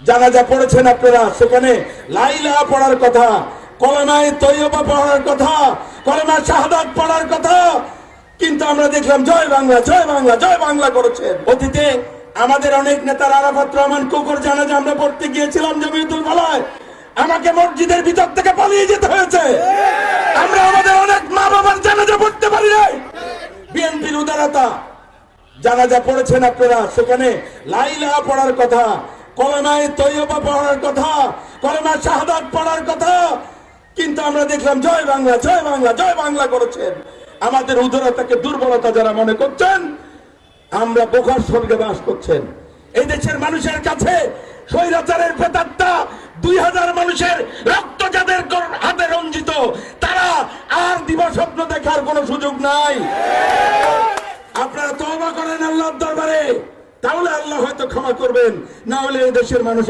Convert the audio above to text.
জানাজা পড়েছেন আপনারা, সেখানে লা ইলাহা পড়ার কথা, কলেমায়ে তৈয়বা পড়ার কথা, কলেমা শাহাদাত পড়ার কথা, কিন্তু আমরা দেখলাম জয় বাংলা জয় বাংলা জয় বাংলা করেছেন। অতীতে আমাদের অনেক নেতার আরাফাত রহমান কুকুর জানাজা আমরা পড়তে গিয়েছিলাম জমিয়তুল ফালাহ, আমাকে মসজিদের ভিতর থেকে পালিয়ে যেতে হয়েছে। আমরা আমাদের অনেক মা বাবার জানাজা পড়তে পারি নাই। বিএনপির উদারতা, জানাজা পড়েছেন আপনারা, সেখানে লা ইলাহা পড়ার কথা, কলেমায়ে তৈয়বা পড়ার কথা, কলেমা শাহাদাত পড়ার কথা, কিন্তু আমরা দেখলাম জয় বাংলা জয় বাংলা জয় বাংলা করেছেন। আমাদের উদারতাকে দুর্বলতা যারা মনে করছেন, আমরা বোকার স্বর্গে বাস করছেন। এই দেশের মানুষের কাছে স্বৈরাচারের প্রেতাত্মা 2000 মানুষের রক্ত যাদের হাতে রঞ্জিত, তারা আর দিবাস্বপ্ন দেখার কোনো সুযোগ নাই। আপনারা তওবা করেন আল্লাহর দরবারে, তাহলে আল্লাহ হয়তো ক্ষমা করবেন, না হলে এই দেশের মানুষ